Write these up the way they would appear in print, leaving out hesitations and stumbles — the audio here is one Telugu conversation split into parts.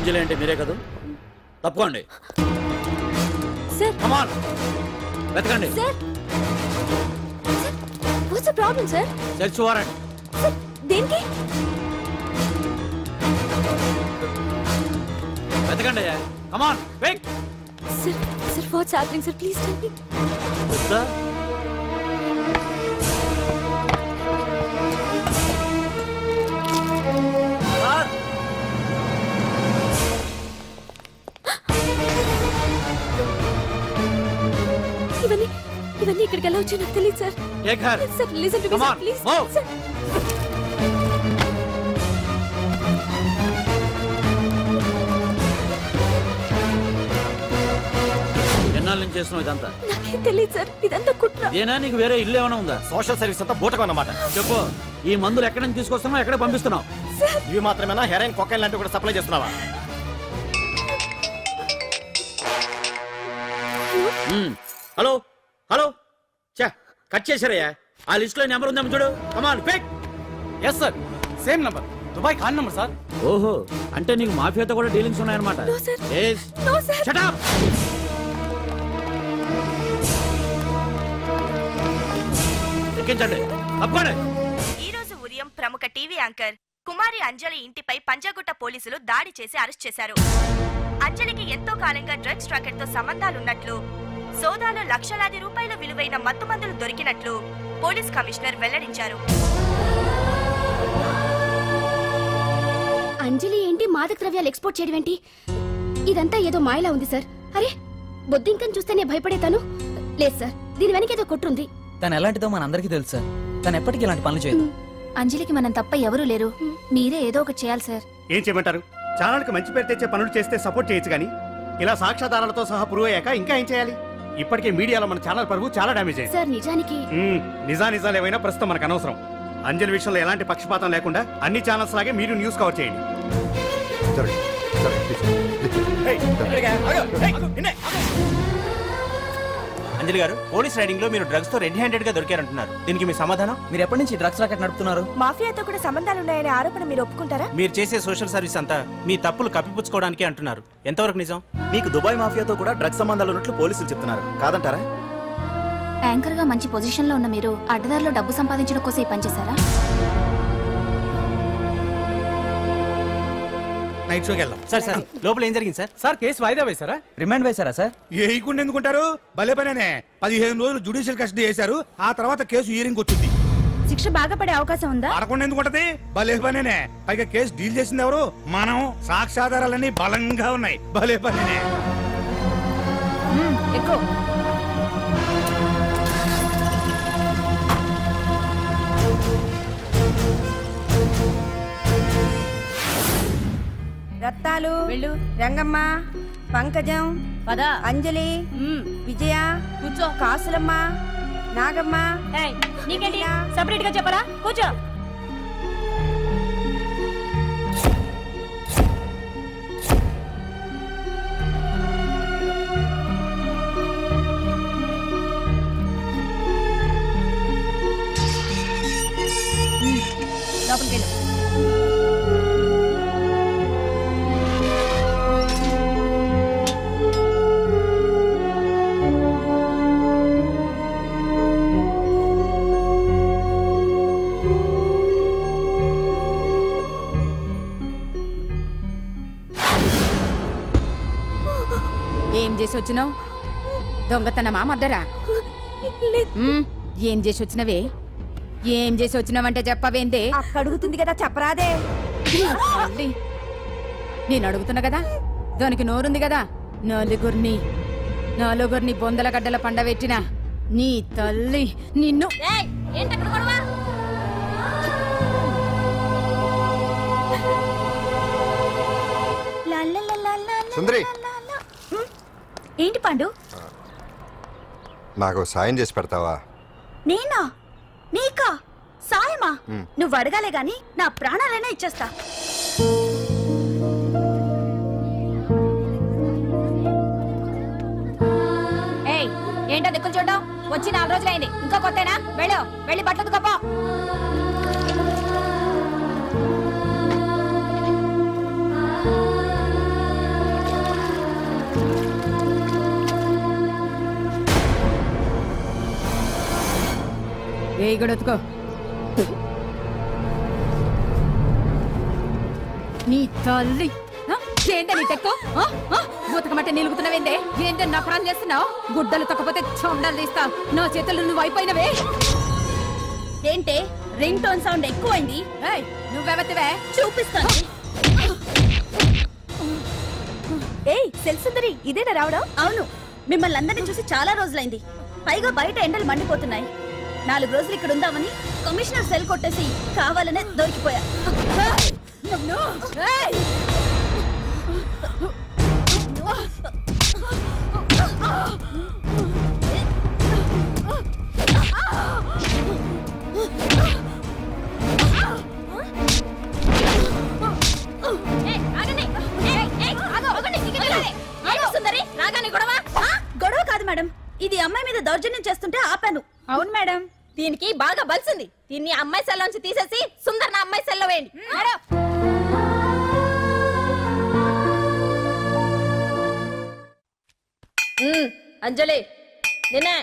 అంజలి అంటే మీరే కదా? తప్పుకోండి. సార్ కమ్ ఆన్, వెతకండి. Sir what's the problem sir? Search warrant. Sir దేనికి? వెతకండి. Come on, quick. Sir sir what's happening sir? Please tell me. Sir ఇవన్నీ ఇక్కడికి ఎలా వచ్చాయో నాకు తెలియదు sir. Sir listen to me sir please. Sir ఎన్నాళ్ళ నుంచి చేస్తున్నావు ఇదంతా? నాకేం తెలియదు సార్, ఇదంతా కుట్ర. ఇదేనా నీకు వేరే ఇల్లు ఏమైనా ఉందా? సోషల్ సర్వీస్ అంతా బూటకం అన్నమాట. చెప్పు, ఈ మందులు ఎక్కడి నుంచి తీసుకొస్తున్నావు, ఎక్కడ పంపిస్తున్నావు? ఇవి మాత్రమేనా? హెరాయిన్, కొకైన్ లాంటివి కూడా సప్లై చేస్తున్నావా? హలో హలో, చా కట్ చేశారయ్యా. ఆ లిస్ట్ లో నెంబర్ ఉందేమో చూడు. Come on pick. Yes sir, same number, Dubai Khan number sir. ఓహో, అంటే నీకు మాఫియాతో కూడా డీలింగ్స్ ఉన్నాయన్నమాట. No sir, yes. No sir. Shut up. ఎక్కించండి, అబ్బాడే. ఈ రోజు ఉదయం ప్రముఖ టీవీ యాంకర్ కుమారి అంజలి ఇంటిపై పంజాగుట్ట పోలీసులు దాడి చేసి అరెస్ట్ చేశారు. అంజలికి ఎంతో కాలంగా డ్రగ్స్ రాకెట్ తో సంబంధాలున్నట్లు, సోదాలో లక్షలాది రూపాయల విలువైన మత్తుమందులు దొరికినట్లు పోలీస్ కమిషనర్ వెల్లడించారు. అంజలి ఏంటి మాదక ద్రవ్యాలు ఎక్స్పోర్ట్ చేయడం ఏంటి? ఇదంతా ఏదో మాయలా ఉంది సార్. అరే బొద్దింకని చూస్తేనే భయపడేతాను. లేదు సార్, దీని వెనక ఏదో కొట్టుంది. తను ఎలాంటిదో మనందరికీ తెలుసు సార్. తను ఎప్పటికీ ఇలాంటి పనులు చేయదు. అంజలికి మనం తప్ప ఎవరూ లేరు. మీరే ఏదో ఒకటి చేయాలి సార్. ఏం చేయమంటారు? ఛానల్కి మంచి పేరు తెచ్చే పనులు చేస్తే సపోర్ట్ చేయొచ్చు కానీ ఇలా సాక్ష్యాధారాలతో సహా ప్రూవ్ అయ్యాక ఇంకా ఏం చేయాలి? ఇప్పటికే మీడియాలో మన ఛానల్ పరువు చాలా డ్యామేజ్ అయింది సార్. నిజానికి నిజాలు ఏమైనా ప్రస్తుతం మనకు అనవసరం. అంజలి విషయంలో ఎలాంటి పక్షపాతం లేకుండా అన్ని ఛానల్స్ లాగే మీరు న్యూస్ కవర్ చేయండి. అంజలి గారు, పోలీస్ రైడింగ్ లో మీరు డ్రగ్స్ తో రెడ్ హ్యాండెడ్ గా దొరికారంటున్నారు. దీనికి మీ సమాధానం? మీరు ఎప్పటి నుంచి డ్రగ్స్ రాకెట్ నడుపుతున్నారు? మాఫియాతో కూడా సంబంధాలున్నాయనే ఆరోపణ మీరు ఒప్పుకుంటారా? మీరు చేసే సోషల్ సర్వీస్ అంతా మీ తప్పులు కప్పిపుచ్చుకోవడానికి అంటున్నారు. ఎంతవరకు నిజం? మీకు దుబాయ్ మాఫియాతో కూడా డ్రగ్స్ సంబంధాలు ఉన్నట్లు పోలీసులు చెప్తున్నారు, కాదంటారా? యాంకర్ గా మంచి పొజిషన్ లో ఉన్న మీరు అడ్డదారిలో డబ్బు సంపాదించడం కోసం ఈ పని చేశారా? నైట్ షోకి వెళ్దాం. సార్ సార్, లోపల ఏం జరిగింది సార్? సార్ కేసు వాయిదా వేశారా? రిమాండ్ వేశారా సార్? ఏయకుండా ఎందుకుంటారు? భలే పనేనే. 15 రోజులు జుడిషియల్ కస్టడీ చేశారు. ఆ తర్వాత కేసు హియరింగ్ వచ్చింది. శిక్ష బాగా పడే అవకాశం ఉందా? పడకుండా ఎందుకుంటది? భలే పనేనే. పైగా కేసు డీల్ చేసింది ఎవరు? మనం. సాక్ష్యాధారాలన్నీ బలంగా ఉన్నాయి. భలే పనేనే. ఎక్కువ రత్తాలు, రంగమ్మ, పంకజం, అంజలి, విజయ, కూర్చో, కాసులమ్మ, నాగమ్మ. నీకేంటి సపరేట్ గా చెప్పరా? కూర్చో. లోపలికి వెళ్ళు. ఏం చేసి వచ్చినావు? దొంగతనమా మద్దరా? ఏం చేసి వచ్చినవే? ఏం చేసి వచ్చినావంటే చెప్పవేందే? అడుగుతుంది కదా, చెప్పరాదే. నేను అడుగుతున్నా కదా, దానికి నోరుంది కదా. నలుగురిని బొందల గడ్డల పండబెట్టిన నీ తల్లి నిన్ను. సుందరి, ఏంటి పండు? నాకు సాయం చేసి పెడతావా? నేనా? నీకా సాయమా? నువ్వు అడగాలే గాని నా ప్రాణాలైనా ఇచ్చేస్తా. ఏయ్, ఏంటో దిక్కులు చూడడం? వచ్చి 4 రోజులైంది, ఇంకా కొత్తేనా? వెళ్ళి బట్టలు కప్ప. చేయి గడెత్తుకో. నీ తల్లి ఏంటే నీ టెక్కు బూతకమంటే నిలుగుతున్నావేందే? ఏంటే నా ప్రాణం చేస్తున్నావు? గుడ్డలు తక్కపోతే చొండలు తీస్తా. నా చేతులు నువ్వు అయిపోయినవే. ఏంటే రింగ్ టోన్ సౌండ్ ఎక్కువైంది. నువ్వెవతివే? చూపిస్తాను. ఏయ్ సెల్సుందరి, ఇదేనా రావడం? అవును, మిమ్మల్ని అందరినీ చూసి చాలా రోజులైంది. పైగా బయట ఎండలు మండిపోతున్నాయి. 4 రోజులు ఇక్కడ ఉందామని కమిషనర్ సెల్ కొట్టేసి కావాలనే దొరికిపోయా. గొడవ కాదు మేడం, ఇది అమ్మాయి మీద దౌర్జన్యం చేస్తుంటే ఆపాను. అవును మేడం, దీనికి బాగా బలిసింది. దీన్ని అమ్మాయి సెల్లోంచి తీసేసి సుందర్ నా అమ్మాయి సెల్లో వేయండి. అంజలి నిన్నే.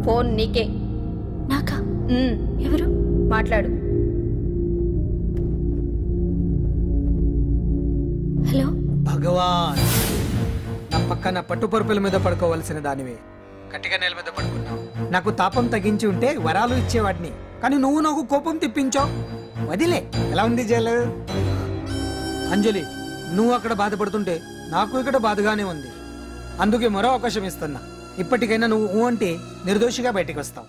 ఫోన్ నీకే. నాకా? ఎవరు? మాట్లాడు. హలో. భగవాన్, నా పక్కన పట్టుపరుపుల మీద పడుకోవలసిన దానివే గట్టిగా నేల మీద పడుకున్నావు. నాకు తాపం తగ్గించి ఉంటే వరాలు ఇచ్చేవాడిని, కానీ నువ్వు నాకు కోపం తెప్పించావు. వదిలే. ఎలా ఉంది జైలు? అంజలి, నువ్వు అక్కడ బాధపడుతుంటే నాకు ఇక్కడ బాధగానే ఉంది. అందుకే మరో అవకాశం ఇస్తున్నా. ఇప్పటికైనా నువ్వు అంటే నిర్దోషిగా బయటికి వస్తావు.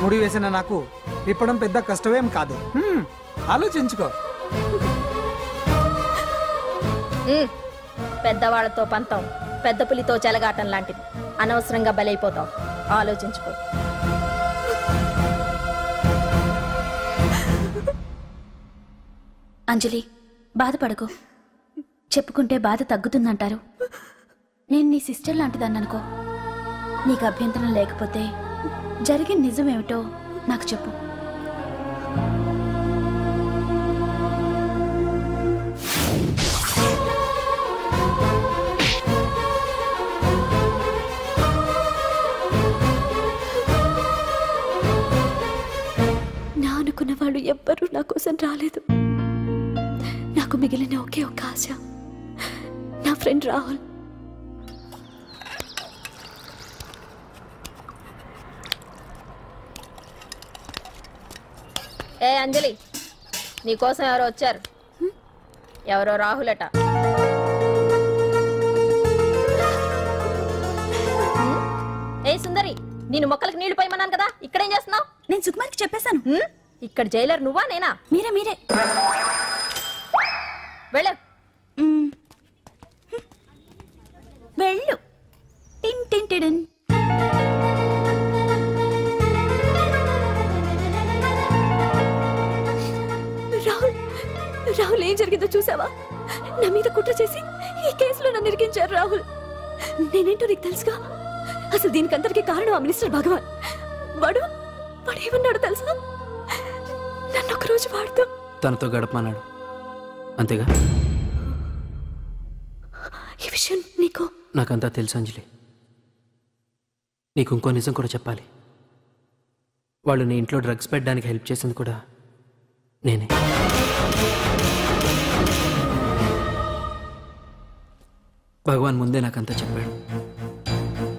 ముడి వేసిన నాకు విప్పడం పెద్ద కష్టమేం కాదు. ఆలోచించుకో. పెద్దవాళ్లతో పంతం పెద్ద పులితో చెలగాటం లాంటిది. అనవసరంగా బలైపోతావు. ఆలోచించుకో. అంజలి, బాధపడకు. చెప్పుకుంటే బాధ తగ్గుతుందంటారు. నేను నీ సిస్టర్ లాంటిదాన్ని అనుకో. నీకు అభ్యంతరం లేకపోతే జరిగిన నిజమేమిటో నాకు చెప్పు. నా అనుకున్న వాళ్ళు ఎవ్వరూ నా కోసం రాలేదు. నాకు మిగిలిన ఒకే ఒక ఆశ, నా ఫ్రెండ్ రాహుల్. ఏ అంజలి, నీకోసం ఎవరో వచ్చారు. ఎవరో రాహుల్ అట. ఏ సుందరి, నేను మొక్కలకు నీళ్లు పోయమన్నాను కదా, ఇక్కడేం చేస్తున్నావు? నేను సుకుమార్కి చెప్పేశాను. ఇక్కడ జైలర్ నువ్వా నేనా? మీరే. వెళ్ళు. వెళ్ళు. టిన్ టిన్ టిడిన్. రాహుల్ ఏం జరిగిందో చూసావా? నా మీద కుట్ర చేసి ఈ కేసులో నన్ను ఇరికించారు రాహుల్. నేనేంటో నీకు తెలుసుగా. అసలు దీనికంతటికీ కారణం ఆ మినిస్టర్ భగవాన్. వాడు ఏమన్నాడు తెలుసా? నన్ను ఒకరోజు వాడుతూ తనతో గడపమన్నాడు, అంతేగా? ఈ విషయం నీకు? నాకంతా తెలుసు అంజలి. నీకు ఇంకో నిజం కూడా చెప్పాలి. వాళ్ళు నీ ఇంట్లో డ్రగ్స్ పెట్టడానికి హెల్ప్ చేసింది కూడా నేనే. భగవాన్ ముందే నాకంతా చెప్పాడు.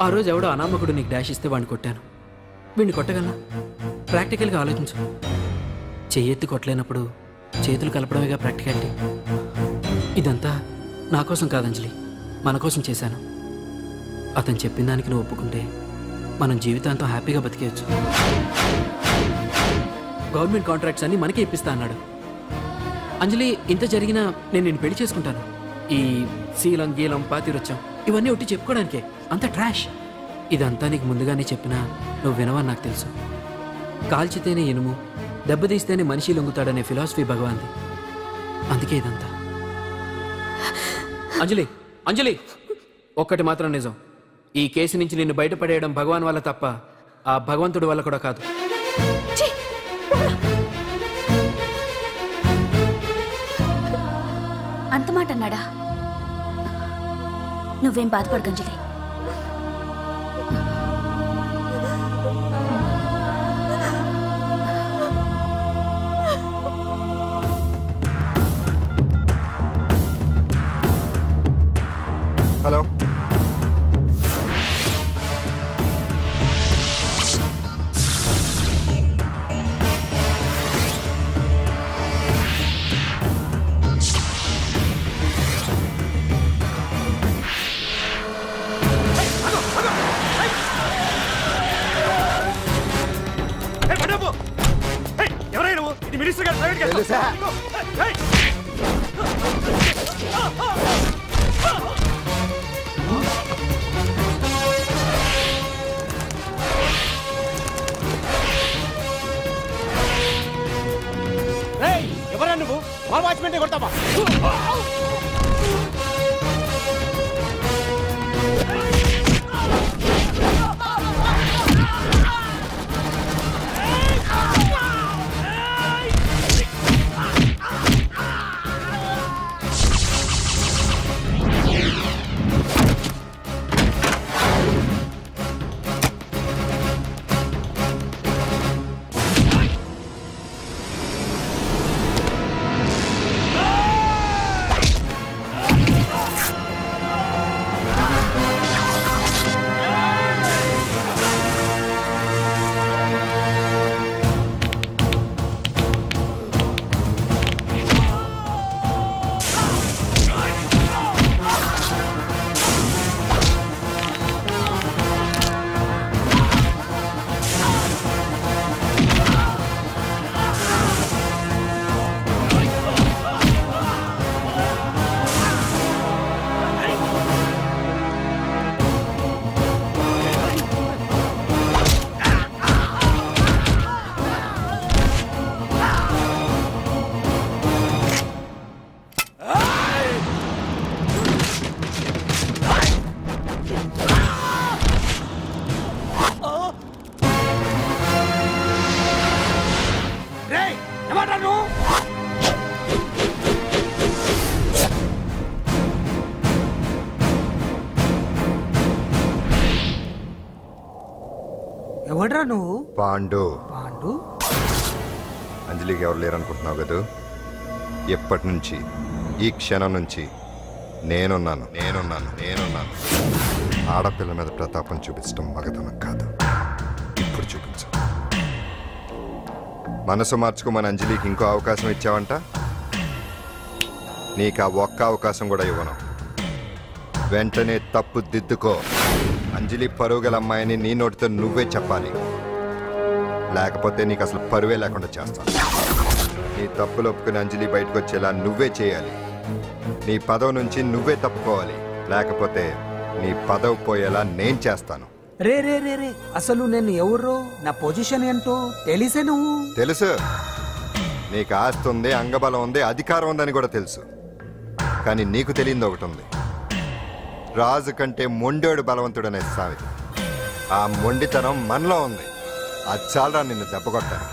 ఆ రోజు ఎవడో అనామకుడు నీకు డాష్ ఇస్తే వాడిని కొట్టాను. వీడిని కొట్టగలనా? ప్రాక్టికల్గా ఆలోచించు. చెయ్యెత్తి కొట్టలేనప్పుడు చేతులు కలపడమేగా ప్రాక్టికాలిటీ. ఇదంతా నా కోసం కాదంజలి, మన కోసం చేశాను. అతను చెప్పిన దానికి నువ్వు ఒప్పుకుంటే మనం జీవితాంతం హ్యాపీగా బతికేయచ్చు. గవర్నమెంట్ కాంట్రాక్ట్స్ అన్ని మనకే ఇప్పిస్తా అన్నాడు. అంజలి, ఇంత జరిగినా నేను నిన్ను పెళ్లి చేసుకుంటాను. ఈ శీలం గీలం పాతిరొచ్చాం ఇవన్నీ ఒట్టి చెప్పుకోవడానికే. అంత ట్రాష్. ఇదంతా నీకు ముందుగానే చెప్పినా నువ్వు వినవని నాకు తెలుసు. కాల్చితేనే ఇనుము, దెబ్బతీస్తేనే మనిషి లొంగుతాడనే ఫిలాసఫీ భగవాన్ది. అందుకే ఇదంతా. అంజలి, ఒక్కటి మాత్రం నిజం. ఈ కేసు నుంచి నిన్ను బయటపడేయడం భగవాన్ వల్ల తప్ప ఆ భగవంతుడి వల్ల కూడా కాదు. అంత మాట అన్నాడా? నువ్వేం బాధపడకు అంజలి. హలో, ఎవరైనా నువ్వు? ఇది మినిస్టర్ గారు ప్రైవేట్ గెస్ట్ తెలుసా? ఎవరా నువ్వు? మా వాచ్మెన్ కొడతావా? ఎవడ్రా నువ్వు? పాండు. పాండు? అంజలికి ఎవరు లేరనుకుంటున్నావు కదా? ఎప్పటి నుంచి, ఈ క్షణం నుంచి నేనున్నాను. ఆడపిల్ల మీద ప్రతాపం చూపించడం మగతనం కాదు. ఇప్పుడు చూపించు. మనసు మార్చుకోమని అంజలికి ఇంకో అవకాశం ఇచ్చావంట. నీకు ఆ ఒక్క అవకాశం కూడా ఇవ్వను. వెంటనే తప్పు దిద్దుకో. అంజలి పరువుగల అమ్మాయిని నీ నోటితో నువ్వే చెప్పాలి, లేకపోతే నీకు అసలు పరువే లేకుండా చేస్తాను. నీ తప్పులు ఒప్పుకుని అంజలి బయటకు వచ్చేలా నువ్వే చేయాలి. నీ పదవి నుంచి నువ్వే తప్పుకోవాలి, లేకపోతే నీ పదవి పోయేలా నేను చేస్తాను. రే రే రే రే అసలు నేను ఎవరో, నా పొజిషన్ ఏంటో తెలిసే నువ్వు? తెలుసు. నీకు ఆస్తి ఉంది, అంగబలం ఉంది, అధికారం ఉందని కూడా తెలుసు. కానీ నీకు తెలియంది ఒకటి ఉంది. రాజు కంటే మొండోడు బలవంతుడనే సామెత. ఆ మొండితనం మనలో ఉంది. అది చాలరా నిన్ను దెబ్బకొట్టాను.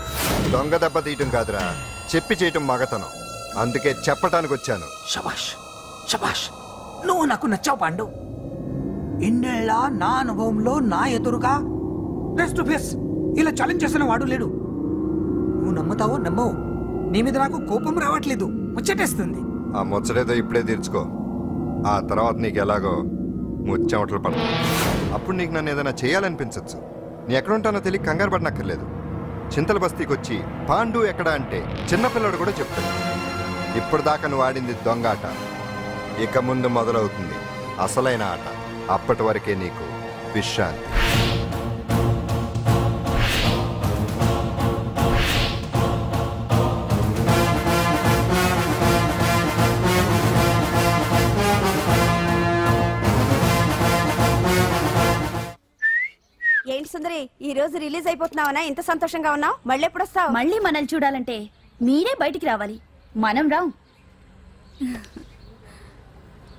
దొంగ దెబ్బ తీయటం కాదురా, చెప్పి చేయటం మగతనం. అందుకే చెప్పటానికి వచ్చాను. శబాష్ శబాష్, నువ్వు నాకు నచ్చావు పాండు. ఇన్నేళ్ళ నా అనుభవంలో నా ఎదురుగా ఫేస్ టు ఫేస్ ఇలా ఛాలెంజ్ చేసిన వాడు లేడు. నువ్వు నమ్ముతావో నమ్మవు, నీ మీద నాకు కోపం రావట్లేదు, ముచ్చటేస్తుంది. ఆ ముచ్చటేదో ఇప్పుడే తీర్చుకో. ఆ తర్వాత నీకు ఎలాగో ముచ్చెమటలు పడతాయి. అప్పుడు నీకు నన్ను ఏదైనా చేయాలనిపించచ్చు. నీ ఎక్కడుంటానో తెలియ కంగారు పడనక్కర్లేదు. చింతల బస్తీకి వచ్చి పాండు ఎక్కడ అంటే చిన్నపిల్లడు కూడా చెప్తాడు. ఇప్పుడు దాకా నువ్వు ఆడింది దొంగ ఆట. ఇక ముందు మొదలవుతుంది అసలైన ఆట. అప్పటి వరకే నీకు విశ్రాంతి. ఏంటి సుందరి, ఈ రోజు రిలీజ్ అయిపోతున్నావనా? ఇంత సంతోషంగా ఉన్నావు? మళ్ళీ ఎప్పుడు వస్తావు? మళ్ళీ మనల్ని చూడాలంటే మీరే బయటికి రావాలి, మనం రాం.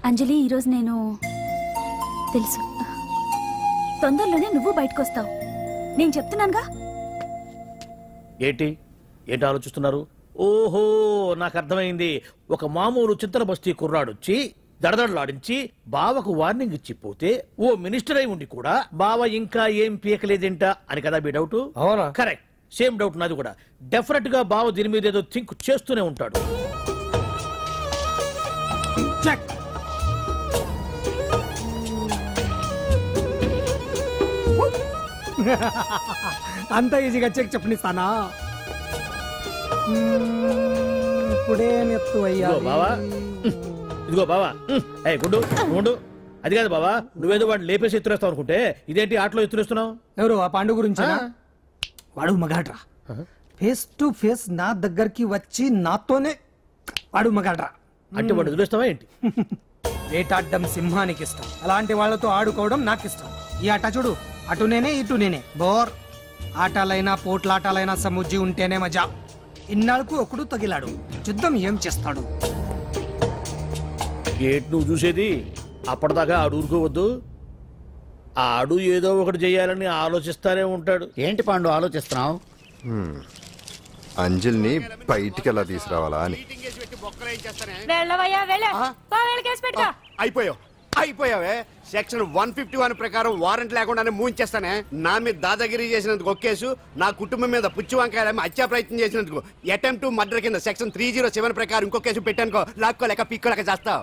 అంజలి, ఈరోజు నేను తెలుసు, తొందరలోనే నువ్వు బయటకు వస్తావు. నేను చెప్తున్నానుగా. ఏంటి ఆలోచిస్తున్నారు? ఓహో, నాకు అర్థమైంది. ఒక మామూలు చింతల బస్తీ కుర్రాడొచ్చి దడదడలాడించి బావకు వార్నింగ్ ఇచ్చిపోతే ఓ మినిస్టర్ అయి ఉండి కూడా బావ ఇంకా ఏం పీకలేదేంట అని కదా మీ డౌట్? అవునా? కరెక్ట్, సేమ్ డౌట్ నాది కూడా. డెఫినెట్ గా బావ దీని మీద ఏదో థింక్ చేస్తూనే ఉంటాడు. అంత ఈజీగా చెక్ చెప్పనిస్తానా? ఇప్పుడే నెత్తు అయ్యా బావా. ఇదిగో బావా, గుడ్డు గుండు. అది కాదు బావా, నువ్వేదో వాడిని లేపేసి ఎత్తురేస్తావు అనుకుంటే ఇదేంటి ఆటలో ఎత్తురేస్తున్నావు? ఎవరు ఆ పాండు గురించి? వాడు మగాడ్రా. ఫేస్ టు ఫేస్ నా దగ్గరికి వచ్చి నాతోనే వాడు మగాడ్రా. అంటే వాడు వదిలేస్తావా ఏంటి? వేటాడ్డం సింహానికి ఇష్టం, అలాంటి వాళ్ళతో ఆడుకోవడం నాకు ఇష్టం. ఈ ఆట చూడు, అటు నేనే ఇటు నేనే. బోర్. ఆటలైనా పోట్లాటలైనా సముజ్జి ఉంటేనే మజా. ఇన్నాళ్ళకు ఒకడు తగిలాడు, యుద్ధం ఏం చేస్తాడు? ఏంటి నువ్వు చూసేది? అప్పటిదాకా ఆడు ఊరుకోవద్దు. ఆడు ఏదో ఒకటి చేయాలని ఆలోచిస్తానే ఉంటాడు. ఏంటి పాండు ఆలోచిస్తున్నావు? అంజలిని బయటికి ఎలా తీసుకురావాలా అని. అయిపోయావే. సెక్షన్ 151 ప్రకారం వారెంట్ లేకుండానే మూయించేస్తానే. నా మీద దాదాగిరి చేసినందుకు ఒక కేసు, నా కుటుంబం మీద పుచ్చి వంకాయలు హత్యా ప్రయత్నం చేసినందుకు అటెంప్ట్ టు మర్డర్ కింద సెక్షన్ 307 ప్రకారం ఇంకో కేసు పెట్టానుకో, లాక్కోలేక పిక్కోలేక చేస్తావు.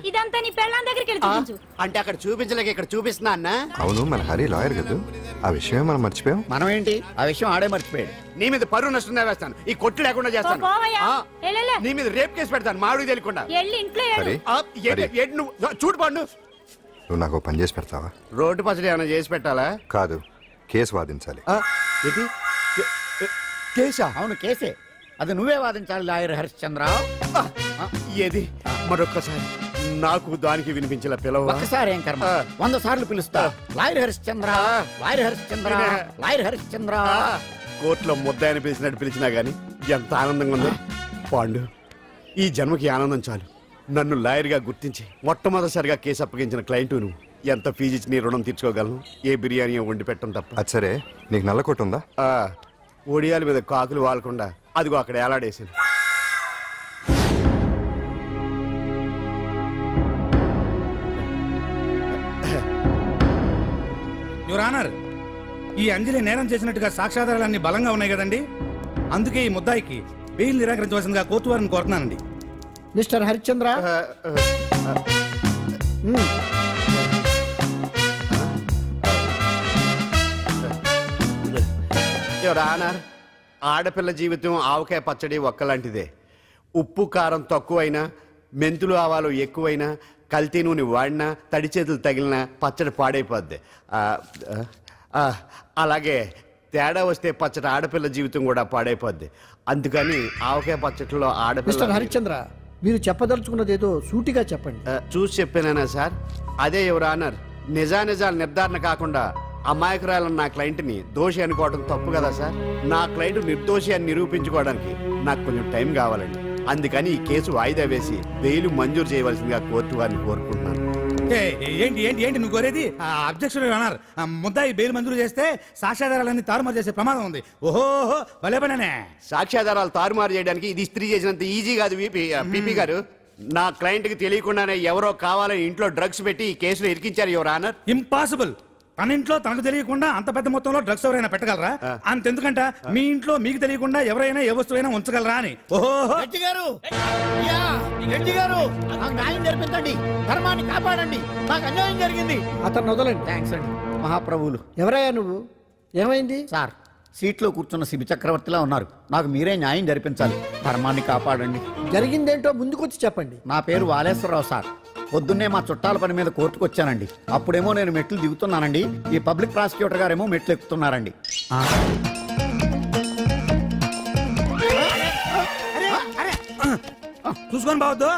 ఇదంతా నీ పెళ్ళాం దగ్గరికి చూపించు. అంటే అక్కడ చూపించలేక ఇక్కడ చూపిస్తున్నా అన్న. అవును, మన హరి లాయర్ కదా, ఆ విషయమే మనం మర్చిపోయాం. మనం ఏంటి ఆ విషయం ఆడే మర్చిపోయాడు. నీ మీద పరువు నష్టం వేస్తాను, ఈ కొట్టు లేకుండా చేస్తాను. నీ మీద రేప్ కేసు పెడతాను మామిడికి తెలియకుండా. చూడు పండు, నువ్వు నాకు పని చేసి పెడతావా? రోడ్డు పచ్చడి ఏమైనా చేసి పెట్టాలా? కాదు, కేసు వాదించాలి. కేసా? అవును కేసే, అది నువ్వే వాదించాలి లాయర్ హరిశ్చంద్ర. ఏది మరొక్కసారి నాకు దానికి వినిపించిన పిలవ. ఒక్కసారి ఏం కర్మ, 100 సార్లు పిలుస్తా. Lawyer Harishchandra, lawyer Harishchandra, lawyer Harishchandra. కోర్టులో ముద్దాయని పిలిచినట్టు పిలిచినా గానీ ఎంత ఆనందంగా ఉంది పాండు. ఈ జన్మకి ఆనందం చాలు. నన్ను లాయర్గా గుర్తించి మొట్టమొదటిసారిగా కేసు అప్పగించిన క్లయింట్ నువ్వు. ఎంత ఫీజు ఇచ్చి నీ రుణం తీర్చుకోగలను? ఏ బిర్యానీ వండి పెట్టడం తప్ప. అది సరే, నీకు నల్లకోటు ఉందా? ఒడియాల మీద కాకులు వాలకుండా అదిగో అక్కడ ఏలాడేసింది. యువర్ ఆనర్, ఈ అంజలి నేరం చేసినట్టుగా సాక్ష్యాధారాలన్నీ బలంగా ఉన్నాయి కదండి. అందుకే ఈ ముద్దాయికి బెయిల్ నిరాకరించవలసిందిగా కోర్టు వారిని కోరుతున్నానండి. మిస్టర్ హరిశ్చంద్ర, యువర్ ఆనర్, ఆడపిల్ల జీవితం ఆవకాయ పచ్చడి ఒక్కలాంటిదే. ఉప్పు కారం తక్కువైనా, మెంతులు ఆవాలు ఎక్కువైనా, కల్తీ నూనె వాడినా, తడి చేతులు తగిలినా పచ్చడి పాడైపోద్ది. అలాగే తేడా వస్తే పచ్చడి ఆడపిల్ల జీవితం కూడా పాడైపోద్ది. అందుకని ఆవకాయ పచ్చడిలో ఆడపిల్ల. హరిశ్చంద్ర, మీరు చెప్పదలుచుకున్నది ఏదో సూటిగా చెప్పండి. చూసి చెప్పానా సార్? అదే యువర్ ఆనర్, నిజానిజాలు నిర్ధారణ కాకుండా అమాయకురాలన్న నా క్లయింట్ని దోషి అనుకోవడం తప్పు కదా సార్? నా క్లయింట్ నిర్దోషి అని నిరూపించుకోవడానికి నాకు కొంచెం టైం కావాలండి. అందుకని ఈ కేసు వాయిదా వేసి బెయిల్ మంజూరు చేయవలసిందిగా కోర్టు వారిని కోరుకుంటున్నాను. ఏంటి ఏంటి ఏంటి నువ్వు కోరేది? అబ్జెక్షన్ యువర్ ఆనర్, ముద్దాయి బెయిల్ మంజూరు చేస్తే సాక్ష్యాధారాలన్నీ తారుమారు చేసే ప్రమాదం ఉంది. ఓహో, భలే పనేనే. సాక్ష్యాధారాలు తారుమారు చేయడానికి ఇది ఇస్త్రీ చేసినంత ఈజీ కాదు పీపీ గారు. నా క్లయింట్ కి తెలియకుండానే ఎవరో కావాలని ఇంట్లో డ్రగ్స్ పెట్టి ఈ కేసులో ఇరికించారు యువర్ ఆనర్. ఇంపాసిబుల్. తన ఇంట్లో తనకు తెలియకుండా అంత పెద్ద మొత్తంలో డ్రగ్స్ ఎవరైనా పెట్టగలరా? అంతెందుకంట మీ ఇంట్లో మీకు తెలియకుండా ఎవరైనా ఏ వస్తువైనా ఉంచగలరా అని. ఓహో గారు, నాకు న్యాయం జరిపించండి, ధర్మాన్ని కాపాడండి, నాకు అన్యాయం జరిగింది. అతను వదలండి. థ్యాంక్స్ అండి మహాప్రభువులు. ఎవరయ్యా నువ్వు? ఏమైంది సార్? సీట్లో కూర్చున్న శిబి చక్రవర్తిలా ఉన్నారు. నాకు మీరే న్యాయం జరిపించాలి, ధర్మాన్ని కాపాడండి. జరిగిందేంటో ముందుకొచ్చి చెప్పండి. నా పేరు వాలేశ్వరరావు సార్. పొద్దున్నే మా చుట్టాల పని మీద కోర్టుకు వచ్చానండి. అప్పుడేమో నేను మెట్లు దిగుతున్నానండి, ఈ పబ్లిక్ ప్రాసిక్యూటర్ గారేమో మెట్లు ఎక్కుతున్నారండి. చూసుకొని బావద్దు.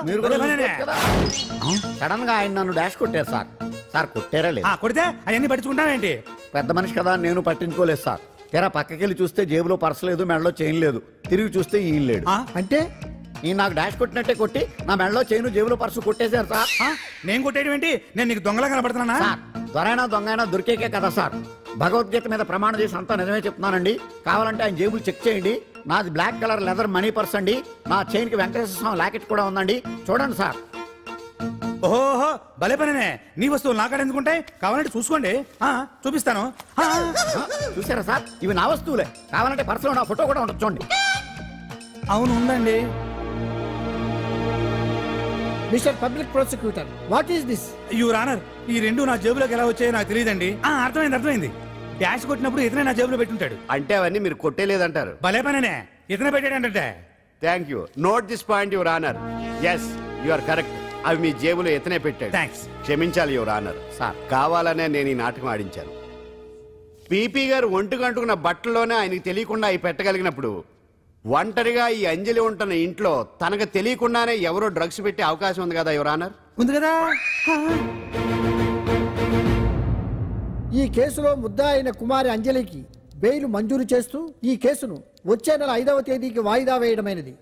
సడన్ గా ఆయన నన్ను డాష్ కొట్టారు సార్. సార్ కొట్టారా లేదు? కొడితే అవన్నీ పట్టించుకుంటావేంటి? పెద్ద మనిషి కదా, నేను పట్టించుకోలేదు సార్. తెరా పక్కకెళ్ళి చూస్తే జేబులో పర్స్ లేదు, మెడలో చైన్ లేదు. తిరిగి చూస్తే ఈయన లేడు. అంటే నేను నాకు డాష్ కొట్టినట్టే కొట్టి నా మెడలో చైను జేబులో పర్సు కొట్టేశారు సార్. నేను కొట్టేయడం ఏంటి? నేను నీకు దొంగలా కనబడుతున్నా? దొరైనా దొంగైనా దొరికేకే కదా సార్. భగవద్గీత మీద ప్రమాణం చేసి అంతా నిజమే చెప్తున్నానండి. కావాలంటే ఆయన జేబులు చెక్ చేయండి. నాది black colour leather money purse అండి. నా చైన్ కి వెంకటేశ్వర స్వామి లాకెట్ కూడా ఉందండి, చూడండి సార్. ఓహో భలే పనేనే. నీ వస్తువులు నాకాడ ఎందుకుంటాయి? కావాలంటే చూసుకోండి. చూపిస్తాను. చూసారా సార్, ఇవి నా వస్తువులే. కావాలంటే పర్సులో నా ఫోటో కూడా ఉండొచ్చు చూడండి. అవును, ఉందండి. Mister public prosecutor, what is this? Your honour, ఈ రెండు నా జేబులోకి ఎలా వచ్చాయో నాకు తెలియదండి. అర్థమైంది. డాష్ కొట్టినప్పుడు ఇతనే నా జేబులో పెట్టుంటాడు. అంటే అవన్నీ మీరు కొట్టేలేదంటారు. భలే పనేనే, ఇతనే పెట్టాడంటే. Thank you. Note this point your honour. Yes, you are correct. అవి మీ జేబులో ఎత్తనే పెట్టాడు. థ్యాంక్స్. క్షమించాలి యువర్ ఆనర్. సార్, కావాలనే నేను ఈ నాటకం ఆడించాను. పీపీ గారు ఒంటికంటుకున్న బట్టల్లోనే ఆయనకి తెలియకుండా అవి పెట్టగలిగినప్పుడు ఒంటరిగా ఈ అంజలి ఉంటున్న ఇంట్లో తనకు తెలియకుండానే ఎవరో డ్రగ్స్ పెట్టే అవకాశం ఉంది కదా యువర్ ఆనర్. ఉంది కదా. ఈ కేసులో ముద్దా అయిన కుమారి అంజలికి బెయిల్ మంజూరు చేస్తూ ఈ కేసును వచ్చే నెల 5వ తేదీకి వాయిదా వేయడమైనది.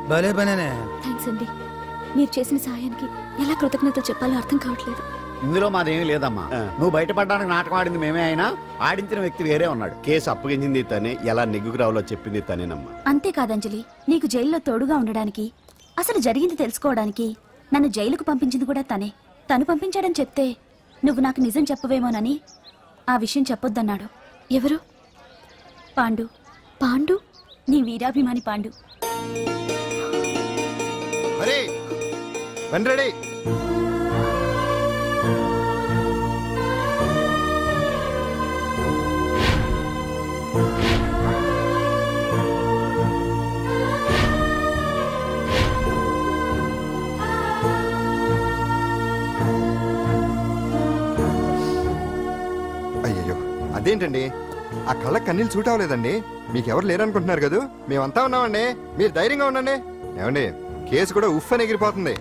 భలే పనేనే. థ్యాంక్స్ అండి. మీరు చేసిన సహాయానికి ఎలా కృతజ్ఞతలు చెప్పాలో అర్థం కావట్లేదు. ఇందులో మాదేమీ లేదమ్మా. నువ్వు బయటపడడానికి నాటకం ఆడింది మేమే అయినా ఆడించిన వ్యక్తి వేరే ఉన్నాడు. కేసు అప్పగించింది తనే, ఎలా నెగ్గుకు రావాలో చెప్పింది తనేనమ్మా. అంతేకాదంజలి, నీకు జైల్లో తోడుగా ఉండడానికి, అసలు జరిగింది తెలుసుకోవడానికి నన్ను జైలుకు పంపించింది కూడా తనే. తను పంపించాడని చెప్తే నువ్వు నాకు నిజం చెప్పవేమోనని ఆ విషయం చెప్పొద్దన్నాడు. ఎవరు? పాండు. పాండు, నీ వీరాభిమాని పాండు. అయ్యయ్యో, అదేంటండి ఆ కళ్ళ కన్నీళ్ళు సూట్ అవ్వలేదండి. మీకెవరు లేరనుకుంటున్నారు కదా, మేమంతా ఉన్నామండి. మీరు ధైర్యంగా ఉండండి. ఏమండి, కేసు కూడా ఉఫ్ అని ఎగిరిపోతుంది.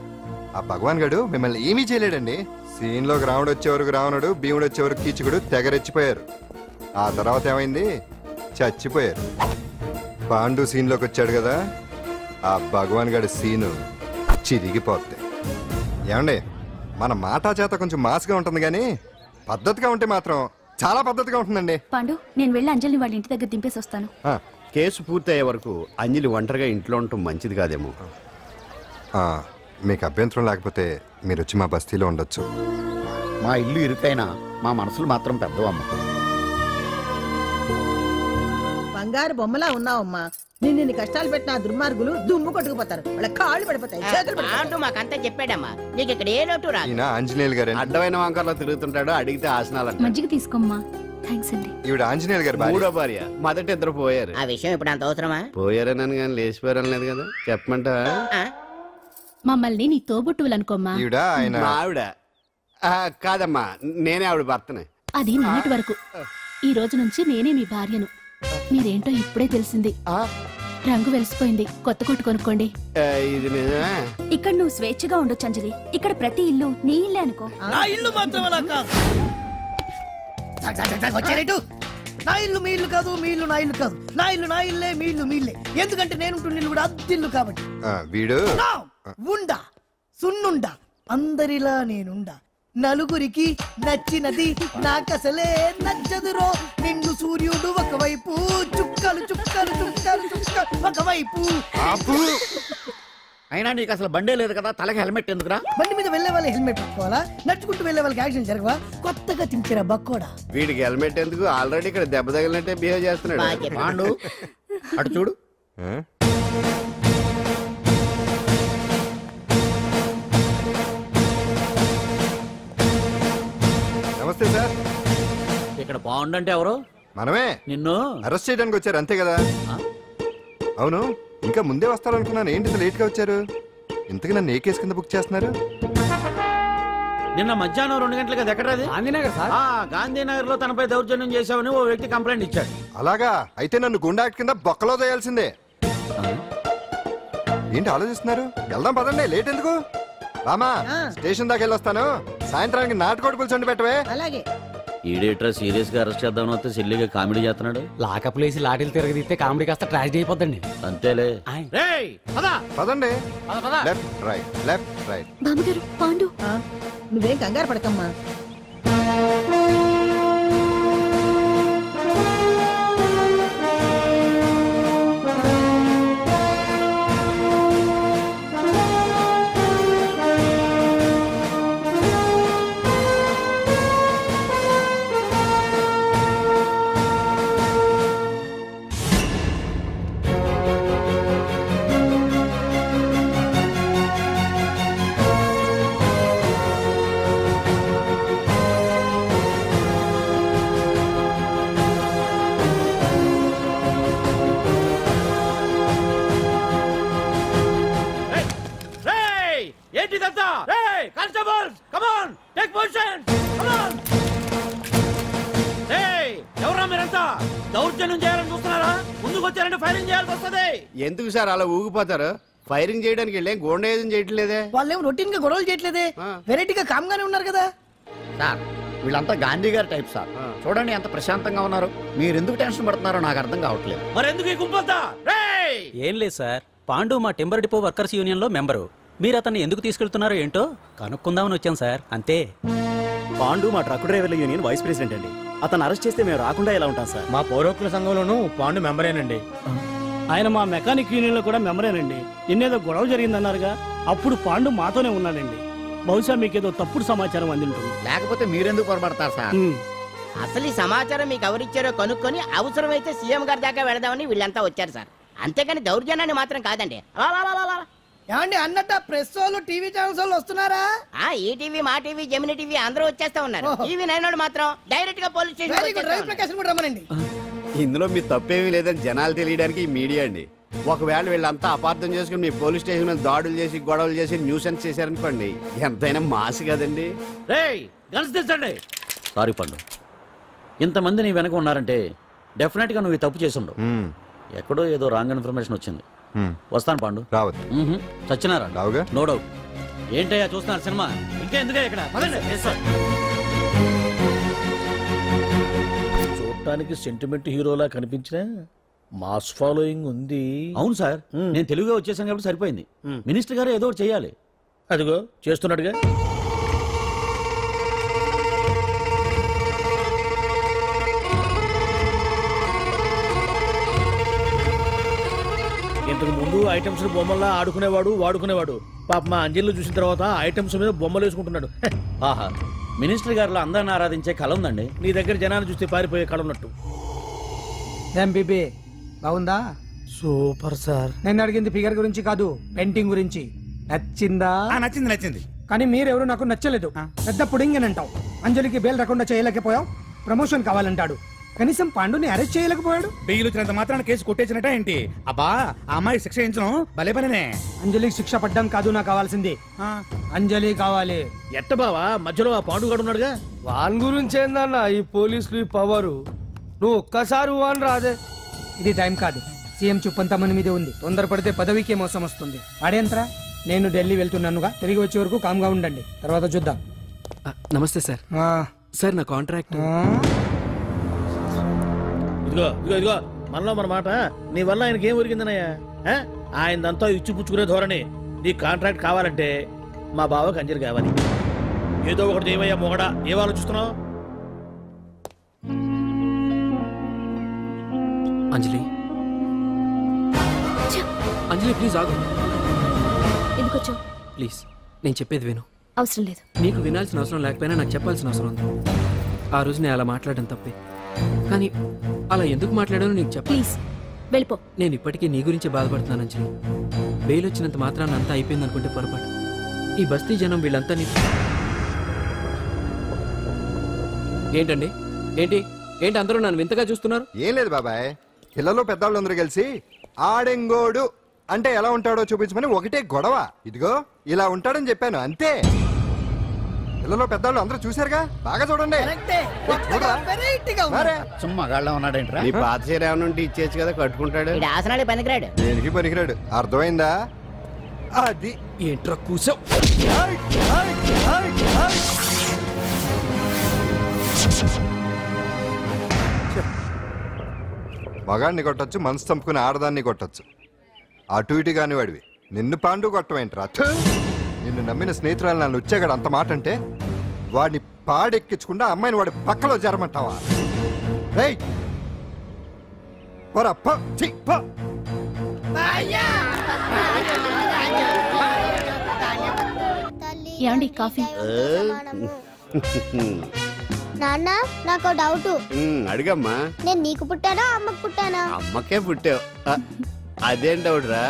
ఆ భగవాన్ గడు మిమ్మల్ని ఏమీ చేయలేడండి. సీన్లోకి రావణుడు వచ్చే వరకు రావణుడు, భీముడు వచ్చే వరకు కీచుకుడు తెగరెచ్చిపోయారు. ఆ తర్వాత ఏమైంది? చచ్చిపోయారు. పాండు సీన్లోకి వచ్చాడు కదా, ఆ భగవాన్ గడి సీను చిరిగిపోద్ది. ఏమండి, మన మాటా చేత కొంచెం మాస్గా ఉంటుంది కానీ పద్ధతిగా ఉంటే మాత్రం చాలా పద్ధతిగా ఉంటుందండి. పాండు, నేను వెళ్ళి అంజలిని వాళ్ళ ఇంటి దగ్గర దింపేసి వస్తాను. కేసు పూర్తయ్యే వరకు అంజలి ఒంటరిగా ఇంట్లో ఉండటం మంచిది కాదేమో. మీకు అభ్యంతరం లేకపోతే మీరు వచ్చి మా బస్తీలో ఉండొచ్చు. మా ఇల్లు ఇరుకైనా మా మనసులు మాత్రం పెద్దవమ్మ. బంగారు బొమ్మలా ఉన్నావమ్మా. నిన్ను కష్టాలు పెట్టిన దుర్మార్గులు దుమ్ము కొట్టుకుపోతారు. వాళ్ళ కాళ్ళు పడిపోతాయి, చేతులు పడిపోతాయి. మాకంతా చెప్పాడమ్మా. నీకు ఇక్కడ ఏ లోటు రాదు. ఆంజనేయులు గారు అడ్డమైన వంకర్లో తిరుగుతుంటాడు. అడిగితే ఆసనాలు. మజ్జిగ తీసుకోమ్మా. థ్యాంక్స్ అండి. ఈవిడ ఆంజనేయులు గారు మూడో భార్య. మొదటి ఇద్దరు పోయారు. ఆ విషయం ఇప్పుడు అంత అవసరమా? పోయారనని కానీ లేచిపోయారని లేదు కదా. చెప్పమంటా? మమ్మల్ని నీ తోబుట్టువులనుకోమ్మా. ఆవిడ కాదమ్మా, నేనే ఆవిడ భర్తనే. అది నిన్నటి వరకు. ఈ రోజు నుంచి నేనే మీ భార్యను. మీరేంటో ఇప్పుడే తెలిసింది. రంగు వెలిసిపోయింది, కొత్త కొట్టు కొనుక్కోండి. ఇది నిజమే. ఇక్కడ నువ్వు స్వేచ్ఛగా ఉండొచ్చు అంజలి. ఇక్కడ ప్రతి ఇల్లు నీ ఇల్లే అనుకో. నా ఇల్లు మాత్రం అలా కాదు. నా ఇల్లు మీ ఇల్లు కాదు, మీ ఇల్లు నా ఇల్లు కాదు. నా ఇల్లు నా ఇల్లే, మీ ఇల్లు మీ ఇల్లే. ఎందుకంటే నేను ఇల్లు కూడా అద్దిల్లు కాబట్టి. వీడు ఉండా సున్నుండా అందరిలా నేనుండా. నలుగురికి నచ్చినది నాకసలే నచ్చదురో. నిన్ను సూర్యుడు ఒకవైపు, చుక్కలు చుక్కలు చుక్కలు చుక్కలు ఒకవైపు. అయినా నీకు అసలు బండే లేదు కదా, తలకి హెల్మెట్ ఎందుకురా? బండి మీద వెళ్లే వాళ్ళు హెల్మెట్ పెట్టుకోవాలా? నడుచుకుంటూ వెళ్లే వాళ్ళకి యాక్సిడెంట్ జరగవా? కొత్తగా తింటారా బక్కోడా? వీడికి హెల్మెట్ ఎందుకు? ఆల్రెడీ ఇక్కడ దెబ్బ తగిలినట్టే బిహేవ్ చేస్తున్నాడు. పాండు, అటు చూడు. నమస్తే సార్. ఇక్కడ పాండు అంటే ఎవరు? మనమే. నిన్ను అరెస్ట్ చేయడానికి వచ్చారు అంతే కదా? అవును, ఇంకా ముందే వస్తారనుకున్నాను. ఏంటి లేట్ గా వచ్చారు? ఇంతకు నన్ను ఏ కేసు కింద బుక్ చేస్తున్నారు? నిన్న మధ్యాహ్నం 2 గంటలకు అది ఎక్కడ? గాంధీనగర్ లో తనపై దౌర్జన్యం చేశామని ఓ వ్యక్తి కంప్లైంట్ ఇచ్చాడు. అలాగా? అయితే నన్ను గుండా యాక్ట్ కింద బొక్కలో చేయాల్సిందే. ఏంటి ఆలోచిస్తున్నారు? వెళ్దాం పదండి, లేట్ ఎందుకు? రామా, స్టేషన్ దాకా వెళ్ళొస్తాను. సాయంత్రానికి నాటుకోడి పులుసు వండి పెట్టవే. అలాగే. ఈడేట్రా సీరియస్ గా అరెస్ట్ చేద్దామని వస్తే సిల్లిగా కామెడీ చేస్తున్నాడు. లాకప్ లేసి లాఠీలు తిరగదీస్తే కామెడీ కాస్త ట్రాజడీ అయిపోద్దండి. అంతేలే. పదండి. Left right, left right. బామ్మగారు, పాండు. నువ్వేం కంగారు పడకమ్మా. మీరంతా దౌర్జన్యం చేయాలని చూస్తున్నారా? ముందుకు వచ్చారంటే ఫైరింగ్ చేయాల్సి వస్తుంది. ఎందుకు సార్ అలా ఊగిపోతారు? ఫైరింగ్ చేయడానికి వెళ్ళే గోండేజం చేయట్లేదే. వాళ్ళేం రొటీన్ గా గొడవలు చేయట్లేదే, వెరైటీగా కామ్ గానే ఉన్నారు కదా సార్. వీళ్ళంతా గాంధీ గారి టైప్ సార్. చూడండి ఎంత ప్రశాంతంగా ఉన్నారు. మీరు ఎందుకు టెన్షన్ పడుతున్నారో నాకు అర్థం కావట్లేదు. మరెందుకు ఈ గుంపంతా? ఏం లేదు సార్, పాండు మా టింబర్ డిపో వర్కర్స్ యూనియన్ లో మెంబరు. మీరు అతన్ని ఎందుకు తీసుకెళ్తున్నారో ఏంటో కనుక్కుందామని వచ్చాం సార్, అంతే. పాండు మా ట్రక్ డ్రైవర్ల యూనియన్ వైస్ ప్రెసిడెంట్ అండి. అతను అరెస్ట్ చేస్తే మేము రాకుండా ఎలా ఉంటాం సార్? మా పౌరోక్ల సంఘంలోనూ పాండు మెంబరేనండి. ఆయన మా మెకానిక్ యూనియన్ లో కూడా మెంబరేనండి. నిన్నేదో గొడవ జరిగిందన్నారుగా, అప్పుడు పాండు మాతోనే ఉన్నాడండి. బహుశా మీకేదో తప్పుడు సమాచారం అందింటుంది. లేకపోతే మీరెందుకు పొరపడతారు సార్? అసలు ఈ సమాచారం మీకు ఎవరిచ్చారో కనుక్కొని అవసరమైతే సీఎం గారి దాకా వెళదామని వీళ్ళంతా వచ్చారు సార్. అంతేగాని దౌర్జన్యాన్ని మాత్రం కాదండి. ఏమండి అన్నట్ట ప్రెస్ వాళ్ళు టీవీ ఛానల్స్ వాళ్ళు వస్తున్నారా? ఈ టీవీ, మా టీవీ, జెమిని టీవీ అందరూ వచ్చేస్తా ఉన్నారు. టీవీ నైన్ మాత్రం డైరెక్ట్ గా పోలీస్ స్టేషన్. ఇందులో మీ తప్పేమీ లేదని జనాలు తెలియడానికి ఈ మీడియా అండి. ఒకవేళ వీళ్ళంతా అపార్థం చేసుకుని మీ పోలీస్ స్టేషన్ మీద దాడులు చేసి గొడవలు చేసి న్యూసెన్స్ చేశారనుకోండి, ఎంతైనా మాసి కదండి. సారీ పండు, ఇంతమంది నీ వెనక ఉన్నారంటే డెఫినెట్ గా నువ్వు తప్పు చేసి ఉండవు. ఎక్కడో ఏదో రాంగ్ ఇన్ఫర్మేషన్ వచ్చింది. వస్తాను పాండు. రావద్దు. చచ్చినారా? No doubt. ఏంటయ్యా చూస్తున్నారు సినిమా? ఇంకా ఎందుకే ఇక్కడ? చూడటానికి సెంటిమెంట్ హీరోలా కనిపించిన మాస్ ఫాలోయింగ్ ఉంది. అవును సార్, నేను తెలుగుగా వచ్చేసాను కాబట్టి సరిపోయింది. మినిస్టర్ గారు ఏదో ఒకటి చేయాలి. అదిగో చేస్తున్నాడుగా. ఇంతకు ముందు ఐటమ్స్ బొమ్మల్లా ఆడుకునేవాడు, వాడుకునేవాడు. పాప మా అంజలిలో చూసిన తర్వాత ఐటమ్స్ మీద బొమ్మలు వేసుకుంటున్నాడు. ఆహా, మినిస్టర్ గారిలో అందరిని ఆరాధించే కళ ఉందండి. నీ దగ్గర జనాన్ని చూస్తే పారిపోయే కళ ఉన్నట్టు. బీబీ బాగుందా? Super sir. నేను అడిగింది ఫిగర్ గురించి కాదు, పెయింటింగ్ గురించి. నచ్చిందా? నచ్చింది నచ్చింది. కానీ మీరెవరు నాకు నచ్చలేదు. పెద్ద పుడింగనంటావు. అంజలికి బెయిల్ రాకుండా చేయలేకపోయావు. ప్రమోషన్ కావాలంటాడు. కనీసం పాండుని అరెస్ట్ చేయలేకపోయాడు. బెయిల్ వచ్చినంత మాత్రాన కేసు కొట్టేసినట్ట ఏంటి? అబ్బా, ఆ అమ్మాయి శిక్ష వేయించడం భలే పనినే. అంజలికి శిక్ష పడ్డం కాదు నాకు కావాల్సింది. అంజలి కావాలి. ఎట్ట బావా, మధ్యలో ఆ పాండుగాడు ఉన్నాడుగా. వాన్ గురించి ఏందన్నా ఈ పోలీసులు ఈ పవరు? నువ్వు ఒక్కసారి వాన్ రాదే. ఇది టైం కాదు. సీఎం చూపంతా మన మీదే ఉంది. తొందరపడితే పదవికే మోసం వస్తుంది. వాడేంట్రా? నేను ఢిల్లీ వెళ్తున్నానుగా, తిరిగి వచ్చే వరకు కామ్గా ఉండండి, తర్వాత చూద్దాం. నమస్తే సార్. సార్ నా కాంట్రాక్ట్. ఇదిగో ఇదిగో ఇదిగో, మనలో మన మాట. నీ వల్ల ఆయనకి ఏం ఒరిగిందనయ్యా? ఆయనంతా ఇచ్చిపుచ్చుకునే ధోరణి. నీ కాంట్రాక్ట్ కావాలంటే మా బావకి అంజలి కావాలి. ఏదో ఒకటి ఏమయ్యా మొగడా, ఏం ఆలోచిస్తున్నావు? అంజలి, అంజలి ప్లీజ్ ఆగు. ఎందుకు వచ్చావు? ప్లీజ్ నేను చెప్పేది విను. అవసరం లేదు. నీకు వినాల్సిన అవసరం లేకపోయినా నాకు చెప్పాల్సిన అవసరం ఉంది. ఆ రోజు నేను అలా మాట్లాడడం తప్పే, కానీ అలా ఎందుకు మాట్లాడానో నీకు చెప్ప. ప్లీజ్ వెళ్ళిపో. నేను ఇప్పటికీ నీ గురించి బాధపడుతున్నాను అంజలి. బెయిల్ వచ్చినంత మాత్రాన అంతా అయిపోయింది అనుకుంటే పొరపాటు. ఈ బస్తీ జనం వీళ్ళంతా ఏంటండి? ఏంటి ఏంటి అందరూ నన్ను వింతగా చూస్తున్నారు? ఏం లేదు బాబాయ్, పిల్లలు పెద్దవాళ్ళు అందరూ కలిసి ఆడెంగోడు అంటే ఎలా ఉంటాడో చూపించమని ఒకటే గొడవ. ఇదిగో ఇలా ఉంటాడని చెప్పాను అంతే. పిల్లలు పెద్దవాళ్ళు అందరూ చూశారుగా, బాగా చూడండి. సుమ్మగాళ్ళ ఉన్నాడేంట్రా? నీ పాత చీర ఏమైనా ఉంటే ఇచ్చేచ్చు కదా, కట్టుకుంటాడు. ఆసనాడే పనికిరాడు. దేనికి పనికిరాడు, అర్థమైందా? అది ఏంట్రా కూసావు? మగాడిని కొట్టచ్చు, మనసు చంపుకుని ఆడదాన్ని కొట్టచ్చు. అటు ఇటు కాని వాడివి నిన్ను పాండు కొట్టమేంట్రా? నిన్ను నమ్మిన స్నేహితురాలు నన్ను వచ్చాగాడు అంత మాట అంటే వాడిని పాడెక్కించకుండా అమ్మాయిని వాడి పక్కలో జరమంటావా? రేయ్ ఏమండి కాఫీ? నాన్న నాకు డౌట్. అడిగమ్మా. నేను నీకు పుట్టానా అమ్మకు పుట్టానా? అమ్మకే పుట్టావు. అదేం డౌట్ రా,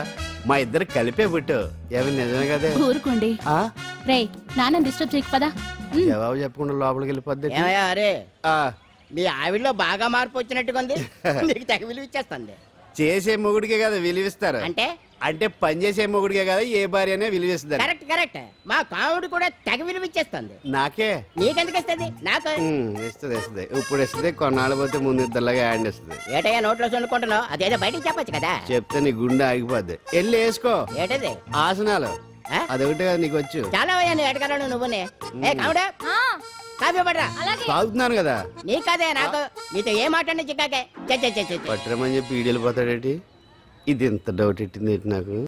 మా ఇద్దరు కలిపే పుట్టావు. ఏమి నిజమే కదే? ఊరుకోండి. రే నాన్న డిస్టర్బ్ చేయకు పదా. జవాబు చెప్పకుండా లోపలికి వెళ్ళిపోద్ది. అరే మీ ఆవిడలో బాగా మార్పు వచ్చినట్టుగా ఉంది. నీకు తెగ విలువ ఇచ్చేస్తుంది. చేసే మొగుడికే కదా విలువిస్తారు. అంటే అంటే పనిచేసే మొగుడికే కదా ఏ భార్య అనే విలువిస్తుంది. Correct correct. మా కావుడు కూడా తెగ విలువిచ్చేస్తుంది. నాకే నీకెందుకు ఇస్తుంది? నాకు ఇస్తుంది. ఇప్పుడు ఇస్తుంది, కొన్నాళ్ళు పోతే ముందు ఇద్దరులాగా హ్యాండ్ ఇస్తుంది. ఏటయ్యా నోట్లో చల్లుకుంటున్నావు? అదేదో బయటికి చెప్పొచ్చు కదా. చెప్తే నీ గుండె ఆగిపోద్ది. వెళ్ళి వేసుకో. ఏటది? ఆసనాలు. అదొకటి కదా నీకు వచ్చు. చాలా అయ్యా నువ్వు ఎడగలను నువ్వునే. ఏ కావుడా కాఫీ పడరా. తాగుతున్నాను కదా. నీ కదే నాకు. నీతో ఏ మాట్లాడి చిక్కాకే పట్టరమని చెప్పి ఈడెళ్ళిపోతాడేటి? ఇది ఎంత డౌట్ ఎట్టింది నాకు.